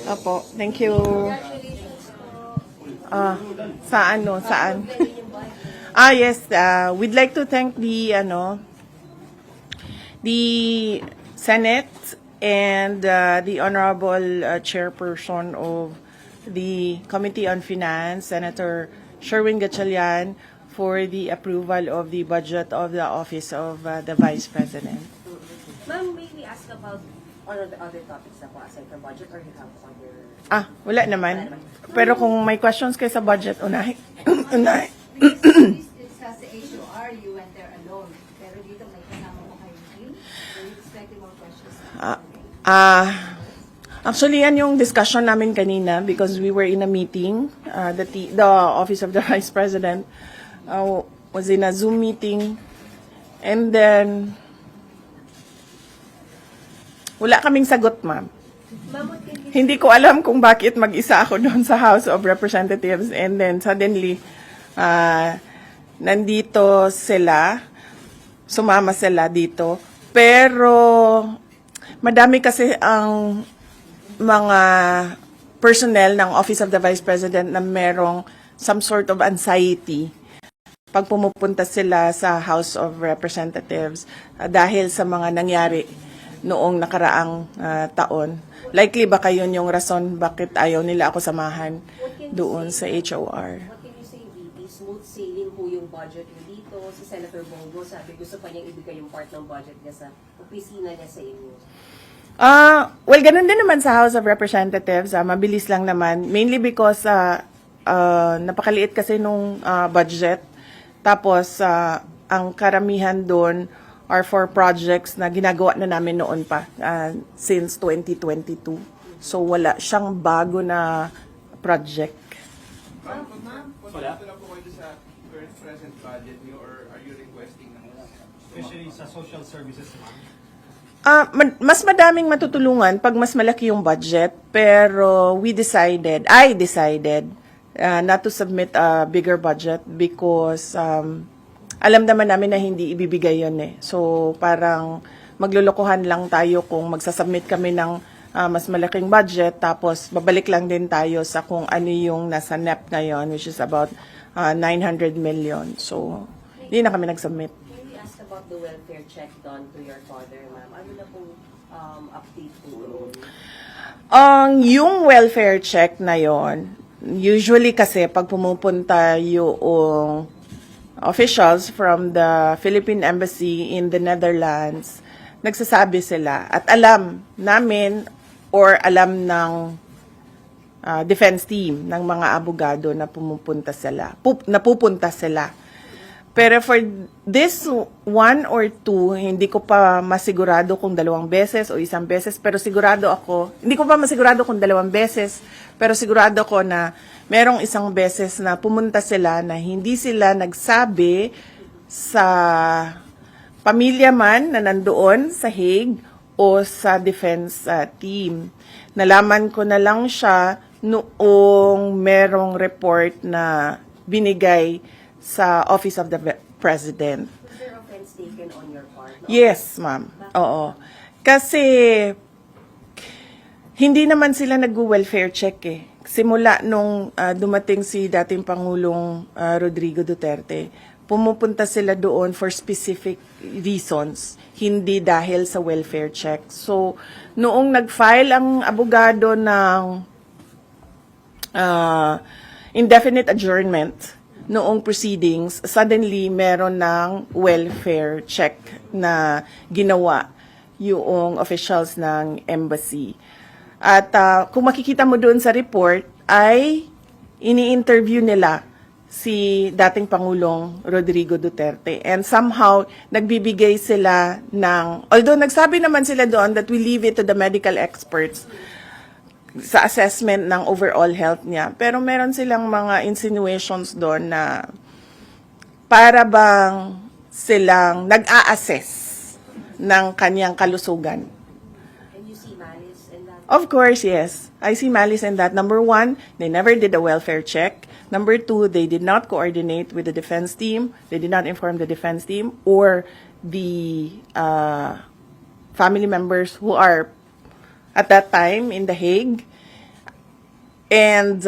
Opo, thank you. Congratulations po. Saan? Pwede yung bond. Yes, we'd like to thank the Senate and the Honorable Chairperson of the Committee on Finance, Senator Sherwin Gatchalian, for the approval of the budget of the Office of the Vice President. Ma'am, may we ask about other topics na po aside from budget or you have other... Wala naman. Pero kung may questions kayo sa budget, unahin. Unahin. Because this has the HOR, you went there alone. Pero dito may kasama mo kayo team. So you expecting more questions? Actually, yan yung discussion namin kanina because we were in a meeting. The Office of the Vice President was in a Zoom meeting. And then, wala kaming sagot, ma'am. Ma'am, what can you Hindi ko alam kung bakit mag-isa ako doon sa House of Representatives. And then, suddenly, nandito sila, sumama sila dito. Pero, madami kasi ang mga personnel ng Office of the Vice President na merong some sort of anxiety pag pumupunta sila sa House of Representatives dahil sa mga nangyari noong nakaraang taon. Likely baka yun yung rason bakit ayaw nila ako samahan doon sa HOR. What can you say, VP? Smooth sailing po yung budget niyo dito. Si Senator Bongo sabi gusto pa niyang ibigay yung part ng budget niya sa opisina niya sa inyo. Well, ganun din naman sa House of Representatives. Mabilis lang naman. Mainly because napakaliit kasi nung budget. Tapos, ang karamihan doon are for projects na ginagawa na namin noon pa since 2022. So, wala siyang bago na project. Wala na po kayo sa current present budget niyo or are you requesting ng Especially sa social services, ma'am. Mas madaming matutulungan pag mas malaki yung budget, pero I decided not to submit a bigger budget because alam naman namin na hindi ibibigay yun eh. So parang maglulukuhan lang tayo kung magsasubmit kami ng mas malaking budget, tapos babalik lang din tayo sa kung ano yung nasa NEP ngayon, which is about 900 million. So hindi na kami nag-submit. Can we ask about the welfare check done to your father, ma'am? Ano na pong update po doon? Yung welfare check na yon, usually kasi pag pumupunta yung officials from the Philippine Embassy in the Netherlands, nagsasabi sila at alam namin or alam ng defense team ng mga abogado na pupunta sila. Pero for this one or two, hindi ko pa masigurado kung 2 beses o 1 beses. Pero hindi ko pa masigurado kung 2 beses. Pero sigurado ko na merong 1 beses na pumunta sila na hindi sila nagsabi sa pamilya man na nandoon sa Hague o sa defense team. Nalaman ko na lang siya noong merong report na binigay sa Office of the President. Was there offense taken on your part? No? Yes, ma'am. Oo. Kasi hindi naman sila nag-welfare check eh. Simula nung dumating si dating Pangulong Rodrigo Duterte, pumupunta sila doon for specific reasons, hindi dahil sa welfare check. So, noong nag-file ang abogado ng indefinite adjournment, noong proceedings, suddenly meron ng welfare check na ginawa yung officials ng embassy. At kung makikita mo doon sa report, ay ini-interview nila si dating Pangulong Rodrigo Duterte. And somehow, nagbibigay sila ng, although nagsabi naman sila doon that we leave it to the medical experts, sa assessment ng overall health niya. Pero meron silang mga insinuations doon na para bang silang nag-a-assess ng kanyang kalusugan. And you see malice in that? Of course, yes. I see malice in that. Number 1, they never did a welfare check. Number 2, they did not coordinate with the defense team. They did not inform the defense team or the family members who are at that time in The Hague. And,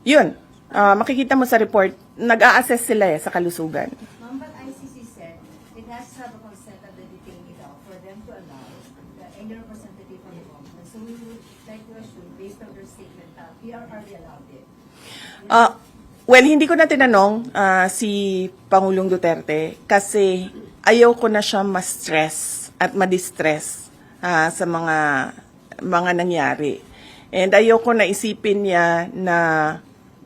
yun, makikita mo sa report, nag-a-assess sila sa kalusugan. Ma'am, but ICC said it has to have a consent of the detainee daw for them to allow any representative from the government. So we would like to assume, based on their statement, that we are already allowed it. Well, hindi ko na tinanong si Pangulong Duterte kasi ayaw ko na siya ma-stress at ma-distress sa mga nangyari. And ayaw ko na isipin niya na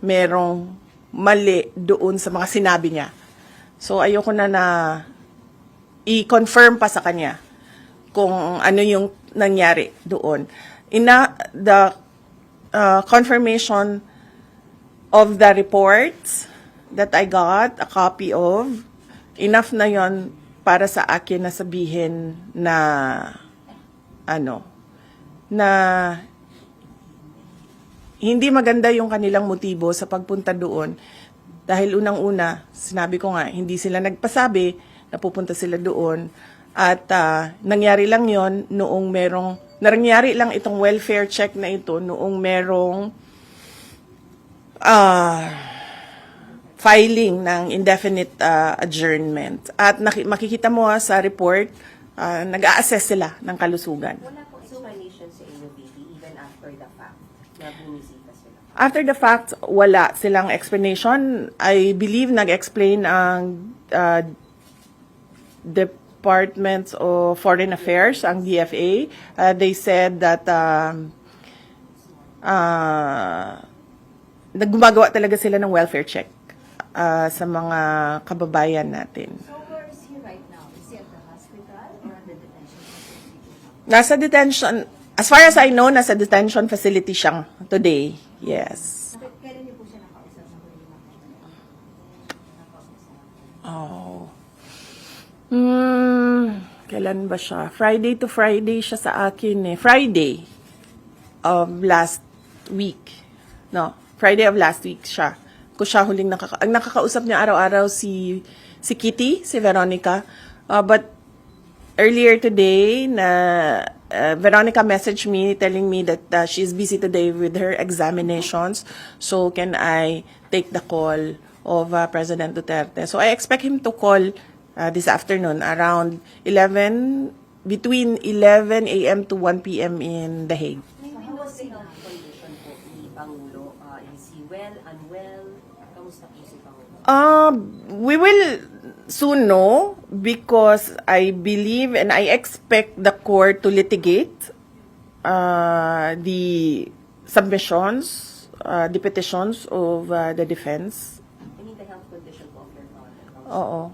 merong mali doon sa mga sinabi niya. So ayaw ko na i-confirm pa sa kanya kung ano yung nangyari doon. The confirmation of the reports that I got a copy of, enough na yon para sa akin na sabihin na na hindi maganda yung kanilang motibo sa pagpunta doon. Dahil unang-una, sinabi ko nga, hindi sila nagpasabi na pupunta sila doon. At nangyari lang yon noong nangyari lang itong welfare check na ito noong merong filing ng indefinite adjournment. At makikita mo sa report, nag-a-assess sila ng kalusugan. Wala pong explanation sa inyo, baby, even after the fact na bumisita sila. After the fact, wala silang explanation. I believe nag-explain ang Department of Foreign Affairs, ang DFA. They said that naggumagawa talaga sila ng welfare check sa mga kababayan natin. So where is he right now? Is he at the hospital or at the detention facility? Nasa detention, as far as I know, nasa detention facility siyang today. Yes. Kailan niyo po siya nakausap sa huli Kailan ba siya? Friday to Friday siya sa akin Friday of last week. No, Friday of last week siya. Ko siya huling ang nakakausap niya araw-araw si Kitty, si Veronica. But earlier today, Veronica messaged me telling me that she's busy today with her examinations. So can I take the call of President Duterte? So I expect him to call this afternoon around between 11 a.m. to 1 p.m. in The Hague. May was the health condition po ni Pangulo? Is he well, unwell? Kamusta po si Pangulo? We will soon know because I believe and I expect the court to litigate the submissions, the petitions of the defense. I mean, the health condition po of your father. Oo.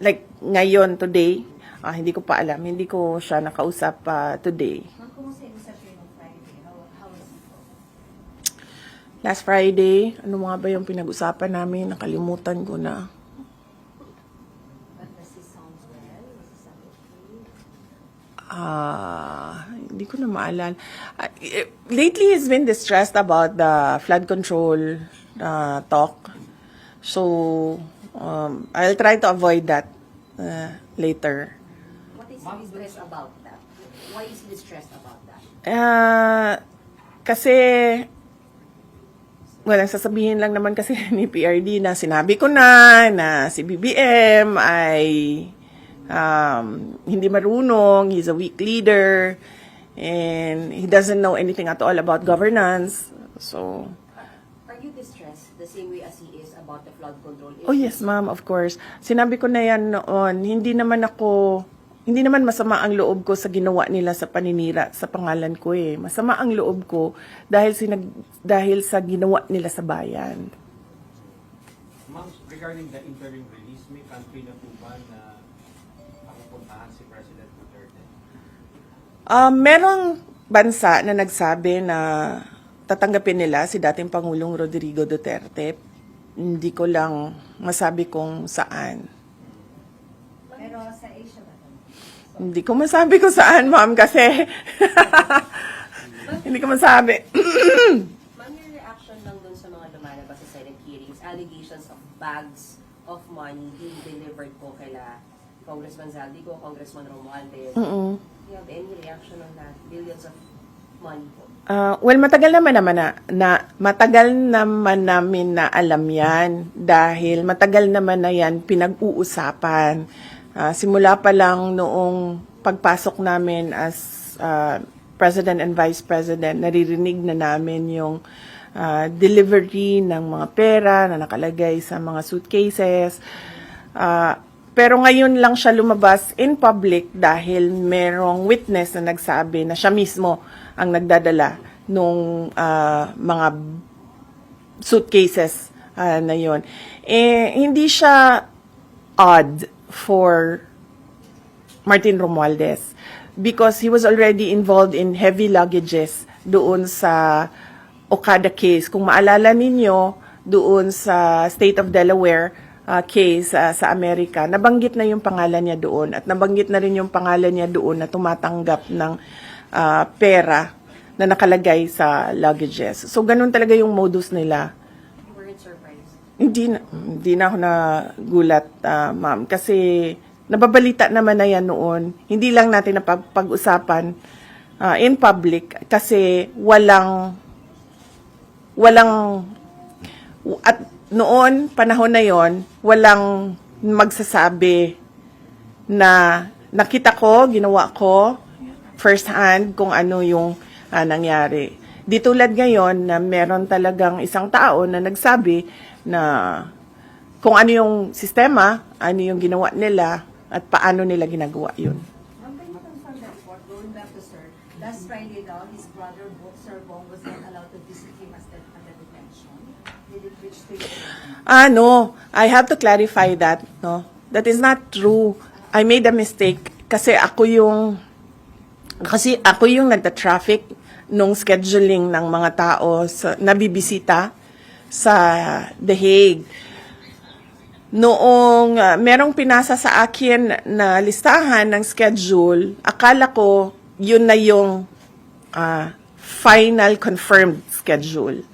Like ngayon, today, hindi ko pa alam. Hindi ko siya nakausap today. Ma'am, kumusta yung usap niyo nung Friday? How was it po? Last Friday, ano nga ba yung pinag-usapan namin? Nakalimutan ko na. But does he sound well? Does he sound okay? Hindi ko na maalala. Lately, he's been distressed about the flood control talk. So, I'll try to avoid that later. What is he distressed about that? Why is he distressed about that? Kasi, well, sasabihin lang naman kasi ni PRD na sinabi ko na si BBM ay hindi marunong, he's a weak leader, and he doesn't know anything at all about governance. So, Are you distressed the same way as he is about the flood control issue? oh yes ma'am, of course. Sinabi ko na yan noon, hindi naman masama ang loob ko sa ginawa nila sa paninira sa pangalan ko Masama ang loob ko dahil sa ginawa nila sa bayan. Ma'am, regarding the interim release, may country na po ba na papupuntahan si President Duterte? Merong bansa na nagsabi na tatanggapin nila si dating Pangulong Rodrigo Duterte. Hindi ko lang masabi kung saan. Pero sa Asia ba? Hindi ko masabi kung saan, ma'am, kasi hindi ko masabi. Ma'am, your reaction lang dun sa mga lumalabas sa Senate hearings, allegations of bags of money being delivered po kaila Congressman Zaldico, Congressman Romualdez. Do you have any reaction on that? Billions of money po? Well, matagal naman namin na alam yan dahil matagal naman na yan pinag-uusapan. Simula pa lang noong pagpasok namin as President and Vice President, naririnig na namin yung delivery ng mga pera na nakalagay sa mga suitcases. Pero ngayon lang siya lumabas in public dahil merong witness na nagsabi na siya mismo ang nagdadala nung mga suitcases na yon. Hindi siya odd for Martin Romualdez because he was already involved in heavy luggages doon sa Okada case. Kung maalala ninyo, doon sa State of Delaware case sa Amerika, nabanggit na yung pangalan niya doon at nabanggit na rin yung pangalan niya doon na tumatanggap ng pera na nakalagay sa luggages. So, ganun talaga yung modus nila. You weren't surprised? Hindi na ako nagulat, ma'am. Kasi nababalita naman na yan noon. Hindi lang natin napag-usapan in public kasi at noon, panahon na yon, walang magsasabi na nakita ko, ginawa ko, first hand kung ano yung nangyari. Di tulad ngayon na meron talagang isang tao na nagsabi na kung ano yung sistema, ano yung ginawa nila, at paano nila ginagawa yun. Ma'am, can you confirm that report? Going back to sir, last Friday daw, his brother, Sir Bong, was not allowed to visit him at the detention. Did it reach to you? No. I have to clarify that. No, that is not true. I made a mistake kasi ako yung nagta-traffic nung scheduling ng mga tao na bibisita sa The Hague. Noong merong pinasa sa akin na listahan ng schedule, akala ko yun na yung final confirmed schedule.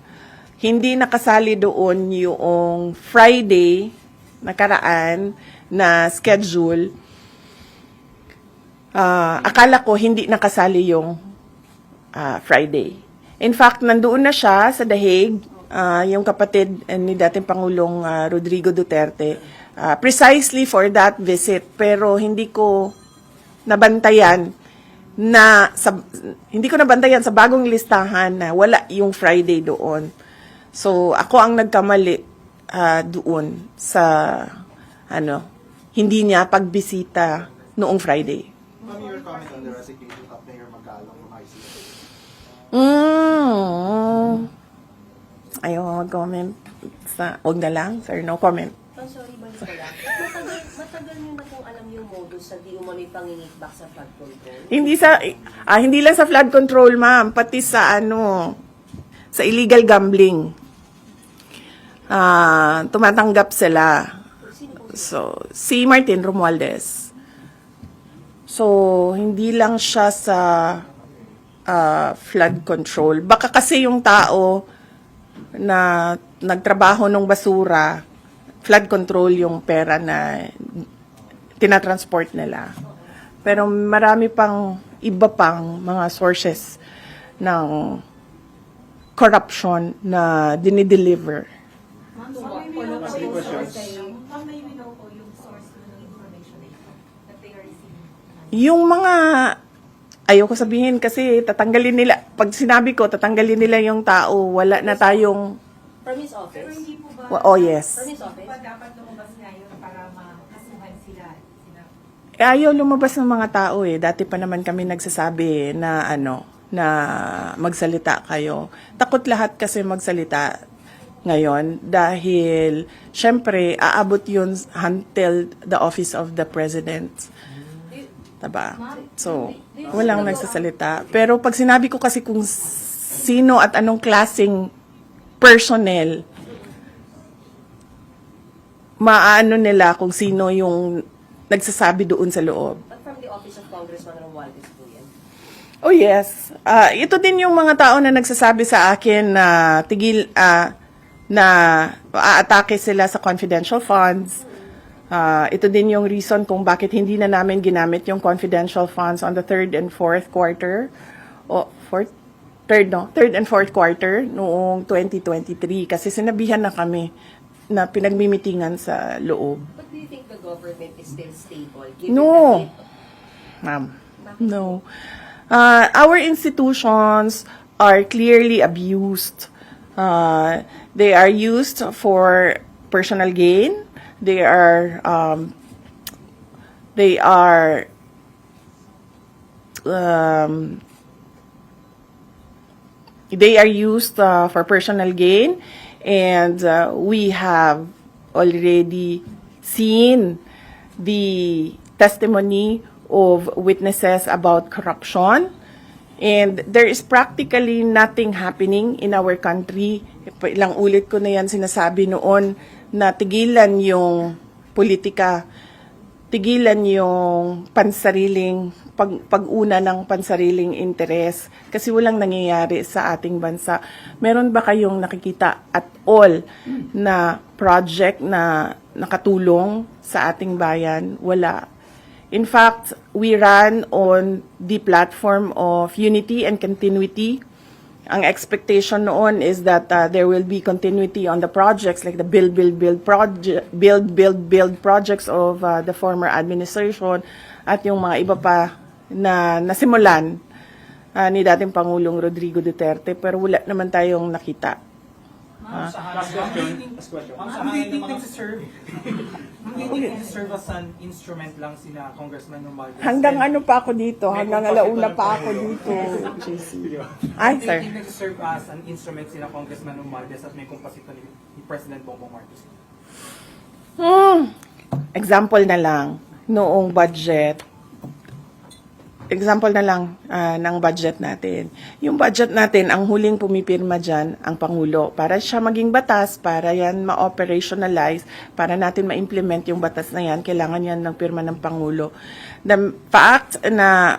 Hindi nakasali doon yung Friday nakaraan na schedule. Akala ko hindi nakasali yung Friday. In fact, nandoon na siya sa The Hague, yung kapatid ni dating Pangulong Rodrigo Duterte, precisely for that visit. Pero hindi ko nabantayan sa bagong listahan na wala yung Friday doon. So, ako ang nagkamali doon sa hindi niya pagbisita noong Friday. Ma'am, your comment on the resignation of Mayor Magalong from ICC? Ayaw mag-comment huwag na lang, sir, no comment. I'm sorry, balik ko lang. Matagal nyo na kung alam yung modus na di umano'y pangingitbak sa flood control. Hindi lang sa flood control, ma'am, pati sa sa illegal gambling. Tumatanggap sila. So, si Martin Romualdez. So, hindi lang siya sa flood control. Baka kasi yung tao na nagtrabaho ng basura, flood control yung pera na tinatransport nila. Pero marami iba pang mga sources ng corruption na dinideliver. Ma'am, may we know po yung source ng information na ito that they are receiving? Yung mga, ayoko sabihin kasi tatanggalin nila, pag sinabi ko, tatanggalin nila yung tao, wala na tayong, From his office? oh yes. From his office? Dapat lumabas nga yun para makasuhan sila. Ayaw lumabas ng mga tao Dati pa naman kami nagsasabi na na magsalita kayo. Takot lahat kasi magsalita ngayon dahil syempre aabot yun until the office of the president. Diba? So, walang nagsasalita. Pero pag sinabi ko kasi kung sino at anong klaseng personnel, maano nila kung sino yung nagsasabi doon sa loob. But from the office of Congressman Romualdez po yan? Oh yes. Ito din yung mga tao na nagsasabi sa akin na na aatake sila sa confidential funds. Ito din yung reason kung bakit hindi na namin ginamit yung confidential funds on the 3rd and 4th quarter. O 4th? third and fourth quarter noong 2023 kasi sinabihan na kami na pinagmimitingan sa loob. But do you think the government is still stable? No. Ma'am, no. Our institutions are clearly abused. They are used for personal gain. They are um, they are used for personal gain, and we have already seen the testimony of witnesses about corruption, and there is practically nothing happening in our country. Ilang ulit ko na yan sinasabi noon na tigilan yung politika, tigilan yung pansariling pag-una ng pansariling interes kasi walang nangyayari sa ating bansa. Meron ba kayong nakikita at all na project na nakatulong sa ating bayan? Wala. In fact, we ran on the platform of unity and continuity. Ang expectation noon is that there will be continuity on the projects like the build projects of the former administration at yung mga iba pa na nasimulan ni dating Pangulong Rodrigo Duterte, pero wala naman tayong nakita. Last question. Ma'am, sa hangin ng mga Hindi serve as an instrument lang sina Congressman Romualdez. Hanggang ano pa ako dito, hanggang alauna pa ako dito, JC. Ay, sir. Hindi nag-serve as an instrument sina Congressman Romualdez at may kumpasito ni President Bongbong Marcos. Example na lang, noong budget, example na lang ng budget natin. Yung budget natin, ang huling pumipirma dyan, ang Pangulo. Para siya maging batas, para yan ma-operationalize, para natin ma-implement yung batas na yan, kailangan yan ng pirma ng Pangulo. The fact na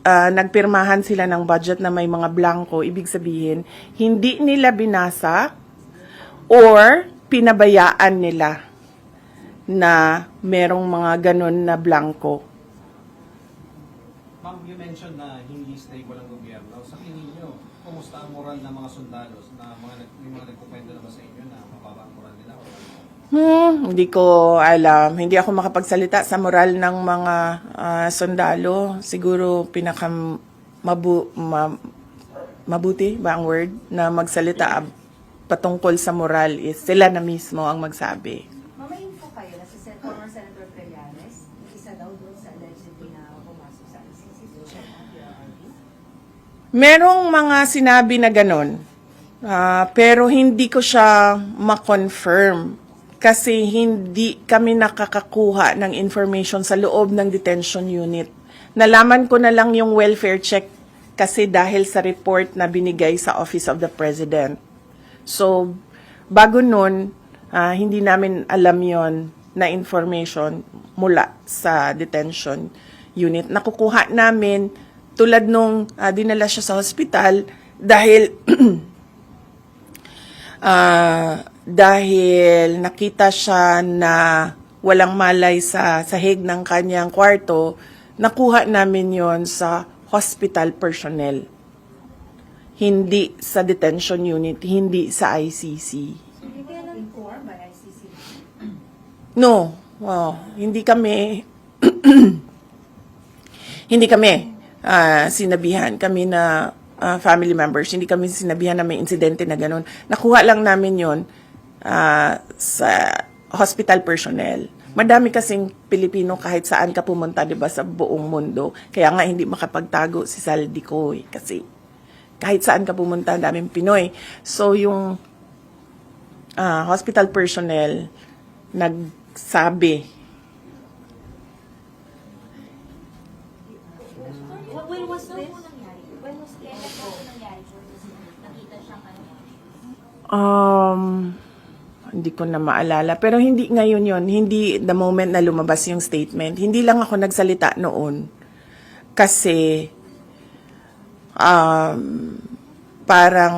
nagpirmahan sila ng budget na may mga blanco, ibig sabihin, hindi nila binasa or pinabayaan nila na merong mga ganun na blanco. Ma'am, you mentioned na hindi stable ang gobyerno. Sa tingin niyo, kumusta ang moral ng mga sundalos na yung mga nagkukwento na ba sa inyo na mababa ang moral nila? Hindi ko alam. Hindi ako makapagsalita sa moral ng mga sundalo. Siguro mabuti ba ang word na magsalita patungkol sa moral is sila na mismo ang magsabi. Mama-info kayo na si former Senator Trillanes, isa daw doon sa allegedly na pumasok sa ICC. So, check out your RV. Merong mga sinabi na ganun, pero hindi ko siya ma-confirm kasi hindi kami nakakakuha ng information sa loob ng detention unit. Nalaman ko na lang yung welfare check kasi dahil sa report na binigay sa Office of the President. So, bago nun, hindi namin alam yon na information mula sa detention unit. Nakukuha namin tulad nung dinala siya sa hospital dahil dahil nakita siya na walang malay sa sahig ng kanyang kwarto, nakuha namin yon sa hospital personnel. Hindi sa detention unit, hindi sa ICC. Hindi kayo informed by ICC? No, hindi kami hindi kami sinabihan kami na family members, hindi kami sinabihan na may insidente na ganun. Nakuha lang namin yon sa hospital personnel. Madami kasing Pilipino kahit saan ka pumunta, 'di ba, sa buong mundo. Kaya nga hindi makapagtago si Saldico kasi kahit saan ka pumunta, daming Pinoy. So yung hospital personnel nagsabi. When was this? When was this? Kailan po nangyari po? Nakita siyang Hindi ko na maalala. Pero hindi ngayon yon, hindi the moment na lumabas yung statement. Hindi lang ako nagsalita noon. Kasi, parang,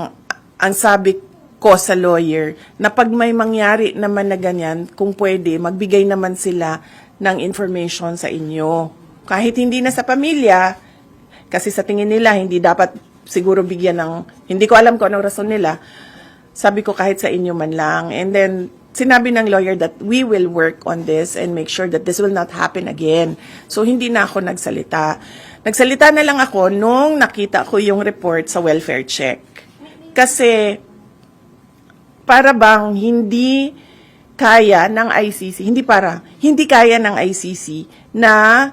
ang sabi ko sa lawyer, na pag may mangyari naman na ganyan, kung pwede, magbigay naman sila ng information sa inyo. Kahit hindi na sa pamilya, kasi sa tingin nila, hindi dapat siguro bigyan ng, hindi ko alam kung anong rason nila. Sabi ko kahit sa inyo man lang. And then, sinabi ng lawyer that we will work on this and make sure that this will not happen again. So, hindi na ako nagsalita. Nagsalita na lang ako nung nakita ko yung report sa welfare check. Kasi, para bang hindi kaya ng ICC, hindi kaya ng ICC na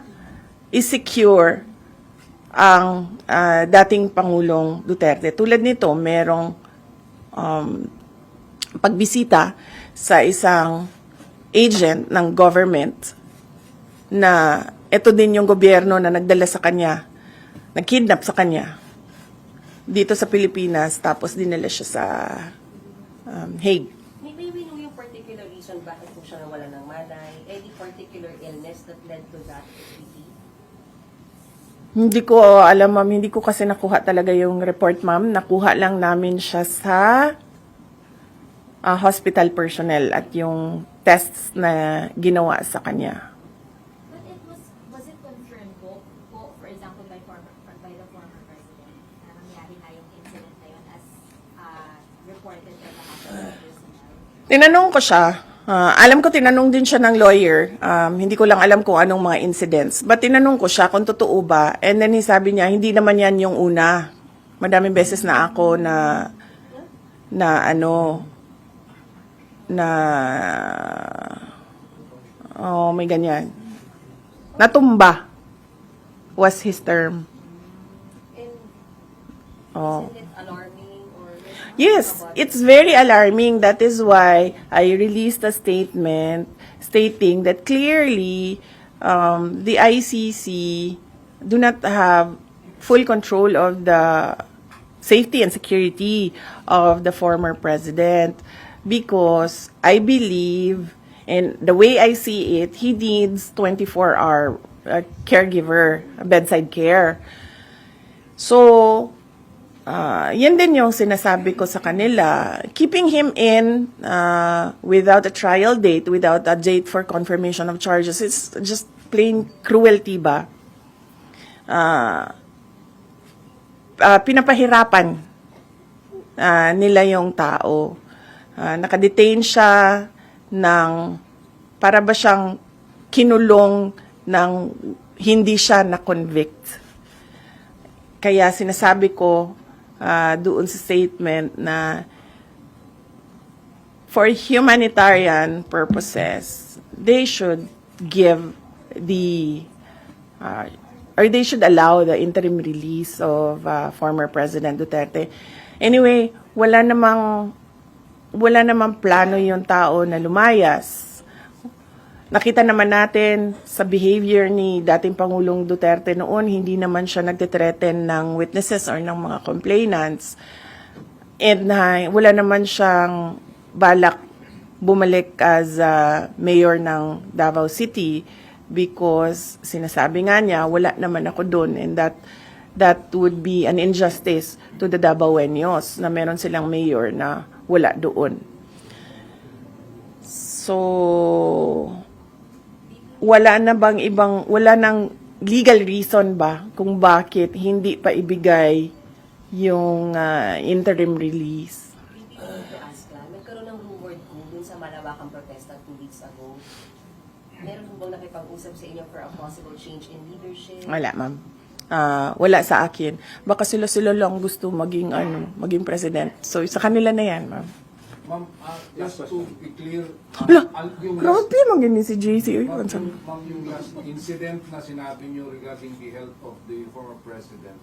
i-secure ang dating Pangulong Duterte. Tulad nito, merong pagbisita sa isang agent ng government na ito din yung gobyerno na nagdala sa kanya, nagkidnap sa kanya dito sa Pilipinas, tapos dinala siya sa Hague. May we know yung particular reason bakit po siya nawala ng malay? Any particular illness that led to that activity? Hindi ko alam, ma'am. Hindi ko kasi nakuha talaga yung report, ma'am. Nakuha lang namin siya sa hospital personnel at yung tests na ginawa sa kanya. But was it confirmed po, for example, by the former president, na nangyari na yung incident na yun as reported by the hospital personnel? Tinanong ko siya. Alam ko tinanong din siya ng lawyer. Hindi ko lang alam kung anong mga incidents. But tinanong ko siya kung totoo ba. And then sabi niya, hindi naman yan yung una. Madaming beses na ako may ganyan. Natumba was his term. And Oh. isn't it alarming or... Yes, it's very alarming. That is why I released a statement stating that clearly the ICC do not have full control of the safety and security of the former president, because I believe, and the way I see it, he needs 24-hour caregiver, bedside care. So, yan din yung sinasabi ko sa kanila. Keeping him in without a trial date, without a date for confirmation of charges, it's just plain cruelty ba? Pinapahirapan nila yung tao. Nakadetain siya ng, para ba siyang kinulong ng hindi siya na-convict. Kaya sinasabi ko doon sa statement na for humanitarian purposes, they should give or they should allow the interim release of former President Duterte. Anyway, wala namang plano yung tao na lumayas. Nakita naman natin sa behavior ni dating Pangulong Duterte noon, hindi naman siya nagtitreten ng witnesses or ng mga complainants. And wala naman siyang balak bumalik as mayor ng Davao City, because sinasabi nga niya, wala naman ako doon, and that would be an injustice to the Davaoenos na meron silang mayor na wala doon. So, wala nang legal reason ba kung bakit hindi pa ibigay yung interim release? Hindi ko to ask lang. Nagkaroon ng rumored ko dun sa malawakang protesta 2 weeks ago. Meron po bang nakipag-usap sa inyo for a possible change in leadership? Wala, ma'am. Wala sa akin. Baka sila lang gusto maging president. So, sa kanila na yan, ma'am. Ma'am, just to be clear, Hala, yung grabe maging si JC. ma'am, yung last incident na sinabi niyo regarding the health of the former president,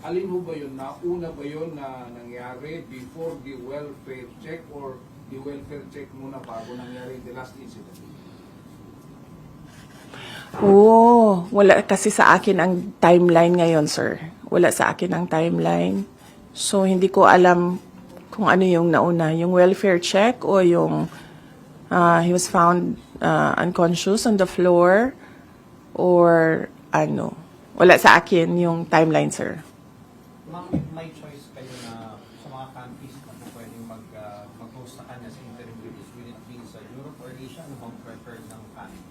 alin ho ba yun? Nauna ba yun na nangyari before the welfare check, or the welfare check muna bago nangyari the last incident? Wala kasi sa akin ang timeline ngayon, sir. Wala sa akin ang timeline. So, hindi ko alam kung ano yung nauna, yung welfare check o yung he was found unconscious on the floor, or ano. Wala sa akin yung timeline, sir. Ma'am, may choice kayo na sa mga countries na po pwedeng mag-host sa kanya sa interim release, will it be sa Europe or Asia? Ano bang prefer ng country?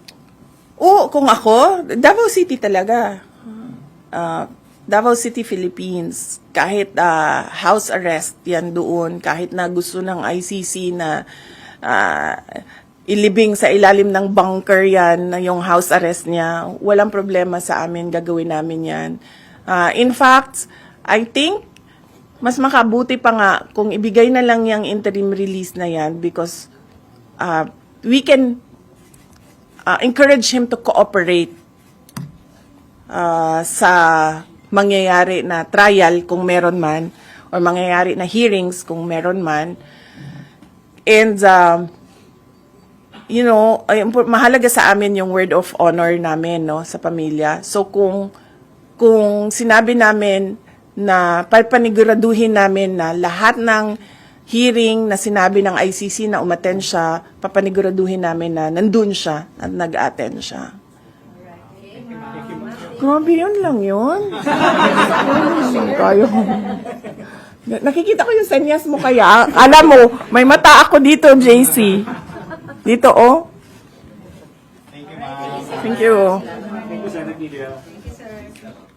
Kung ako, Davao City talaga. Davao City, Philippines. Kahit house arrest yan doon, kahit na gusto ng ICC na ilibing sa ilalim ng bunker yan, na yung house arrest niya, walang problema sa amin, gagawin namin yan. In fact, I think, mas makabuti pa nga kung ibigay na lang yung interim release na yan because we can encourage him to cooperate sa mangyayari na trial kung meron man or mangyayari na hearings kung meron man. And mahalaga sa amin yung word of honor namin, no, sa pamilya. So kung sinabi namin na papaniguraduhin namin na lahat ng hearing na sinabi ng ICC na umattend siya, papaniguraduhin namin na nandun siya at nag-attend siya. Grabe yun lang yun. Kayo. Nakikita ko yung senyas mo kaya. Alam mo, may mata ako dito, JC. Dito, oh. Thank you, ma'am. Thank you. Thank you, Senator Lydia. Thank you, sir.